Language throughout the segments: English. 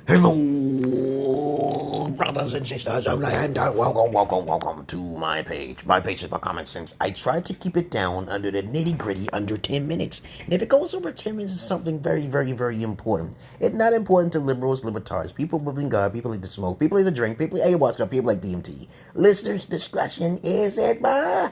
Hello, brothers and sisters of land. Welcome to my page. My page is about common sense. I try to keep it down under the nitty gritty under 10 minutes. And if it goes over 10 minutes, it's something very, very, very important. It's not important to liberals, libertarians, people believe in God, people like to smoke, people like to drink, people like ayahuasca, people like DMT. Listeners' discretion is advised.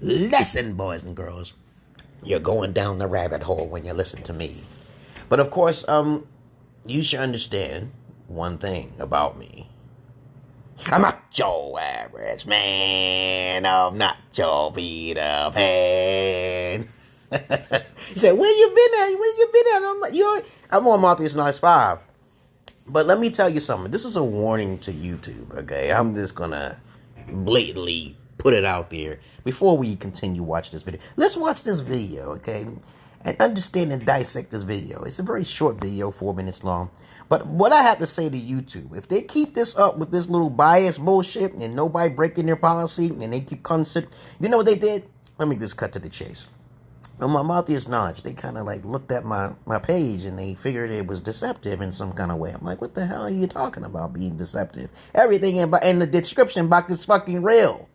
Listen, boys and girls. You're going down the rabbit hole when you listen to me. But of course, you should understand one thing about me. I'm not your average man. I'm not your Peter Pan. He said, where you been at? I'm on Martha's Nice 5. But let me tell you something. This is a warning to YouTube, okay? I'm just gonna blatantly put it out there before we continue watch this video. Let's watch this video, okay? And understand and dissect this video. It's a very short video, 4 minutes long. But what I have to say to YouTube, if they keep this up with this little bias bullshit and nobody breaking their policy and they keep constant, you know what they did? Let me just cut to the chase. On my mouth is knowledge, they kind of like looked at my page and they figured it was deceptive in some kind of way. I'm like, what the hell are you talking about being deceptive? Everything in the description box is fucking real.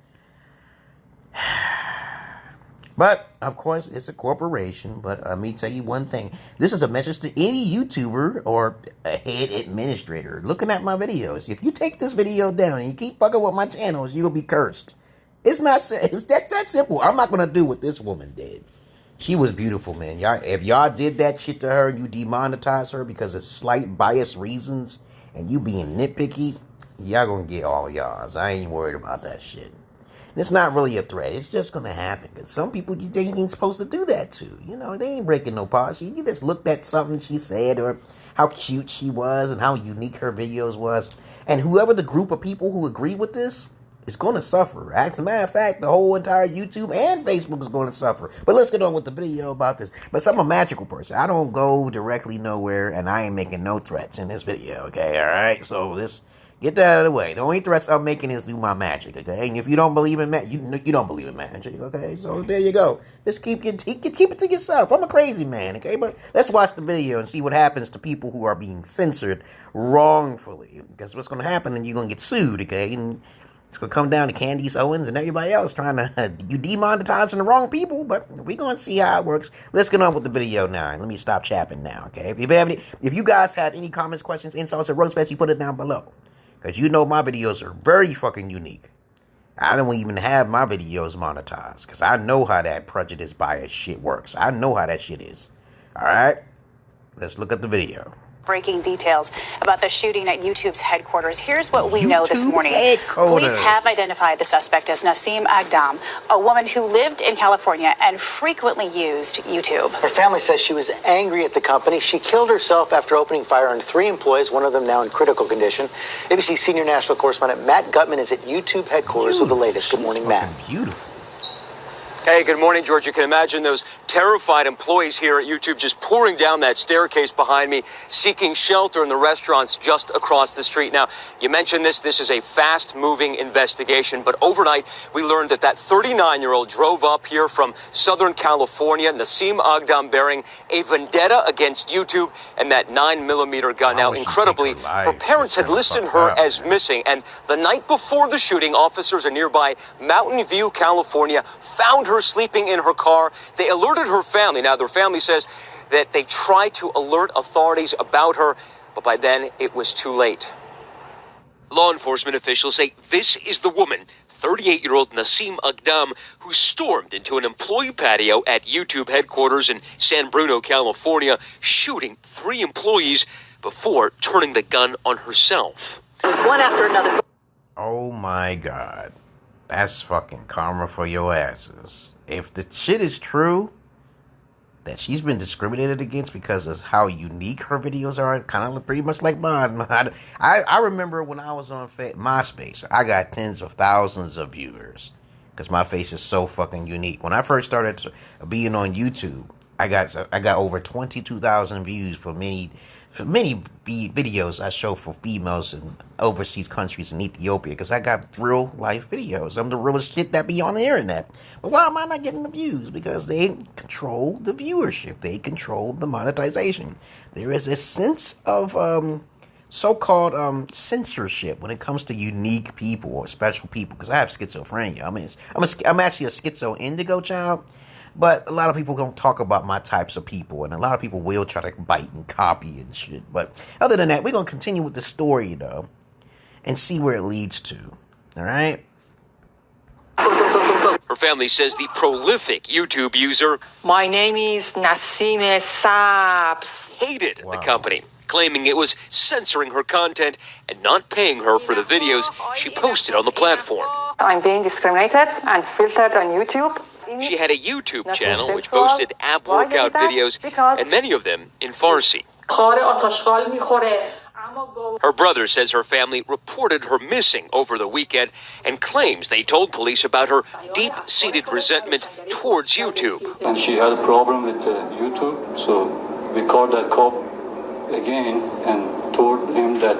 But, of course, it's a corporation. But let me tell you one thing. This is a message to any YouTuber or a head administrator looking at my videos. If you take this video down and you keep fucking with my channels, you'll be cursed. It's that simple. I'm not going to do what this woman did. She was beautiful, man. If y'all did that shit to her and you demonetized her because of slight bias reasons and you being nitpicky, y'all going to get all y'all's. I ain't worried about that shit. It's not really a threat. It's just going to happen. Because some people, you ain't supposed to do that to. You know, they ain't breaking no policy. You just looked at something she said or how cute she was and how unique her videos was. And whoever the group of people who agree with this is going to suffer. As a matter of fact, the whole entire YouTube and Facebook is going to suffer. But let's get on with the video about this. But I'm a magical person. I don't go directly nowhere and I ain't making no threats in this video. Okay, all right? So get that out of the way. The only threats I'm making is through my magic, okay? And if you don't believe in magic, you don't believe in magic, okay? So there you go. Just keep it to yourself. I'm a crazy man, okay? But let's watch the video and see what happens to people who are being censored wrongfully. Because what's going to happen, and you're going to get sued, okay? And it's going to come down to Candice Owens and everybody else trying to you demonetizing the wrong people. But we're going to see how it works. Let's get on with the video now. Let me stop chapping now, okay? If you guys have any comments, questions, insults, or roast bets, you put it down below. Because you know my videos are very fucking unique. I don't even have my videos monetized. Because I know how that prejudice bias shit works. I know how that shit is. Alright? Let's look at the video. Breaking details about the shooting at YouTube's headquarters. Here's what we know this morning. Police have identified the suspect as Non-Simp Pimp, a woman who lived in California and frequently used YouTube. Her family says she was angry at the company. She killed herself after opening fire on 3 employees, one of them now in critical condition. ABC senior national correspondent Matt Gutman is at YouTube headquarters with the latest. Good morning, Matt. Beautiful. Hey, good morning, George. You can imagine those terrified employees here at YouTube just pouring down that staircase behind me, seeking shelter in the restaurants just across the street. Now, you mentioned this is a fast-moving investigation, but overnight we learned that 39-year-old drove up here from Southern California, Non-Simp Pimp, bearing a vendetta against YouTube and that 9mm gun. Now, incredibly, her parents had listed her as missing, and the night before the shooting, officers in nearby Mountain View, California, found her sleeping in her car. They alerted her family. Now, their family says that they tried to alert authorities about her, but by then it was too late. Law enforcement officials say this is the woman, 38-year-old Non-Simp Pimp, who stormed into an employee patio at YouTube headquarters in San Bruno, California, shooting 3 employees before turning the gun on herself. It was one after another. Oh my God. That's fucking karma for your asses. If the shit is true, that she's been discriminated against because of how unique her videos are, kind of pretty much like mine. I remember when I was on MySpace, I got tens of thousands of viewers because my face is so fucking unique. When I first started being on YouTube, I got over 22,000 views for many videos I show for females in overseas countries in Ethiopia, because I got real life videos. I'm the realest shit that be on the internet. But why am I not getting the views? Because they control the viewership. They control the monetization. There is a sense of so-called censorship when it comes to unique people or special people. Because I have schizophrenia. I'm actually a schizo indigo child. But a lot of people don't talk about my types of people, and a lot of people will try to bite and copy and shit. But other than that, we're going to continue with the story, though, and see where it leads to. All right? Her family says the prolific YouTube user, my name is Nassime Sabs, hated the company, claiming it was censoring her content and not paying her for the videos she posted on the platform. I'm being discriminated and filtered on YouTube. She had a YouTube channel which posted ab workout videos, and many of them in Farsi. Her brother says her family reported her missing over the weekend and claims they told police about her deep-seated resentment towards YouTube. And she had a problem with YouTube, so we called that cop again and told him that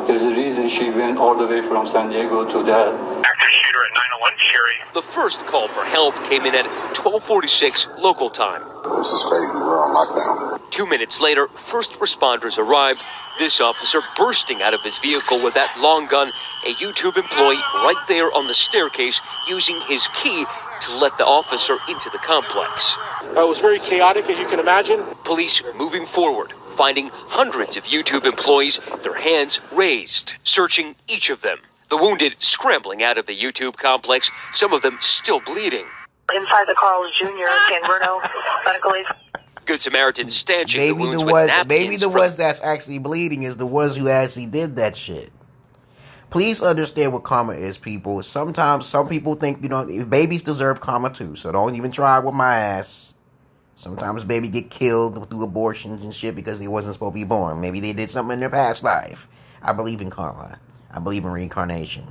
there's a reason she went all the way from San Diego to that. Active shooter at 901 Cherry. The first call for help came in at 12:46 local time. This is crazy. We're on lockdown. 2 minutes later, first responders arrived. This officer bursting out of his vehicle with that long gun, a YouTube employee right there on the staircase using his key to let the officer into the complex. It was very chaotic, as you can imagine. Police moving forward, finding hundreds of YouTube employees, their hands raised, searching each of them. The wounded scrambling out of the YouTube complex, some of them still bleeding. Inside the Carl's Jr. San Bruno Medical Aid. Good Samaritans stanching the wounds with napkins. Maybe the ones that's actually bleeding is the ones who actually did that shit. Please understand what karma is, people. Sometimes some people think, babies deserve karma too, so don't even try with my ass. Sometimes baby get killed through abortions and shit because they wasn't supposed to be born. Maybe they did something in their past life. I believe in karma. I believe in reincarnation.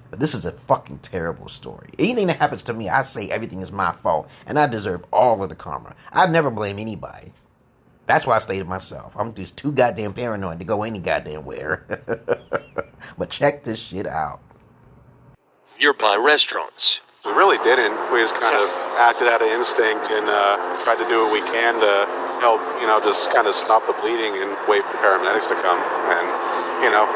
But this is a fucking terrible story. Anything that happens to me, I say everything is my fault, and I deserve all of the karma. I never blame anybody. That's why I stay to myself. I'm just too goddamn paranoid to go any goddamn where. But check this shit out. Nearby restaurants. We really didn't. We just kind of acted out of instinct and tried to do what we can to help, just kind of stop the bleeding and wait for paramedics to come and,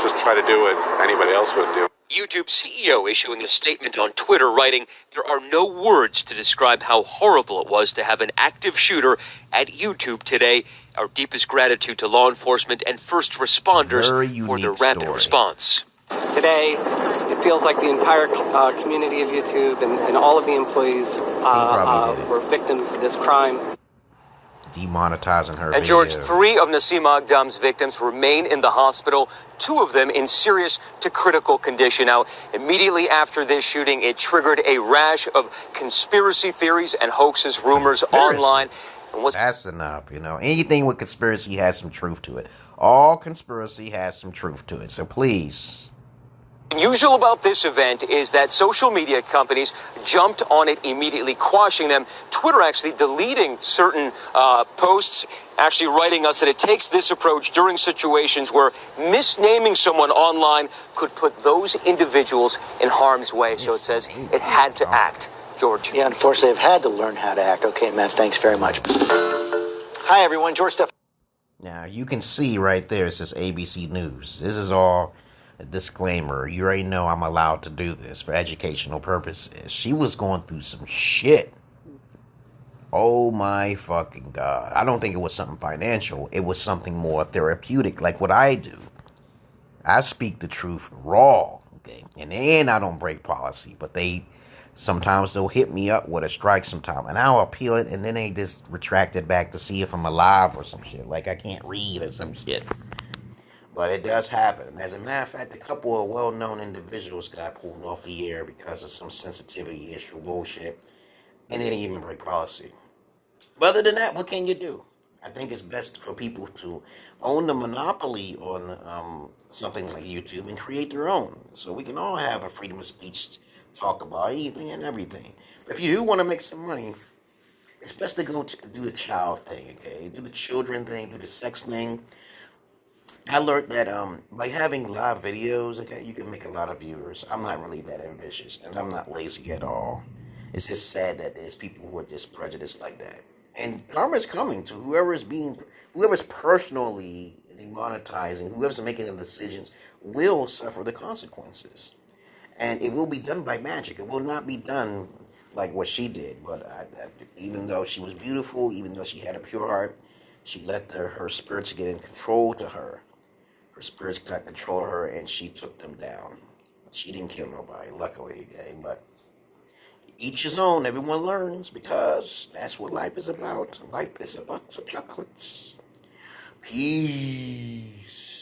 just try to do what anybody else would do. YouTube CEO issuing a statement on Twitter writing, there are no words to describe how horrible it was to have an active shooter at YouTube today. Our deepest gratitude to law enforcement and first responders for their rapid response. Today, it feels like the entire community of YouTube and all of the employees were victims of this crime. Demonetizing her And George, 3 of Nasim Agdam's victims remain in the hospital, 2 of them in serious to critical condition. Now, immediately after this shooting, it triggered a rash of conspiracy theories and hoaxes, rumors online. That's enough, Anything with conspiracy has some truth to it. All conspiracy has some truth to it, so please. Unusual about this event is that social media companies jumped on it immediately, quashing them. Twitter actually deleting certain posts, actually writing us that it takes this approach during situations where misnaming someone online could put those individuals in harm's way. So it says it had to act. George. Yeah, unfortunately, I've had to learn how to act. Okay, Matt, thanks very much. Hi, everyone. George Steff. Now, you can see right there, it says ABC News. This is all a disclaimer. You already know I'm allowed to do this for educational purposes. She was going through some shit. Oh my fucking God. I don't think it was something financial. It was something more therapeutic, like what I do. I speak the truth raw, okay? And then I don't break policy, but sometimes they'll hit me up with a strike sometime, and I'll appeal it, and then they just retract it back to see if I'm alive or some shit, like I can't read or some shit. But it does happen. As a matter of fact, a couple of well-known individuals got pulled off the air because of some sensitivity issue bullshit, and they didn't even break policy. But other than that, what can you do? I think it's best for people to own the monopoly on something like YouTube and create their own, so we can all have a freedom of speech, talk about anything and everything. But if you do want to make some money, it's best to go do the child thing, okay? Do the children thing, do the sex thing. I learned that by having live videos, okay, you can make a lot of viewers. I'm not really that ambitious, and I'm not lazy at all. It's just sad that there's people who are just prejudiced like that. And karma is coming to whoever's personally demonetizing, whoever's making the decisions will suffer the consequences. And it will be done by magic. It will not be done like what she did. But even though she was beautiful, even though she had a pure heart, she let her spirits get in control to her. Her spirits got control of her, and she took them down. She didn't kill nobody, luckily, okay? But each his own. Everyone learns, because that's what life is about. Life is about some chocolates. Peace.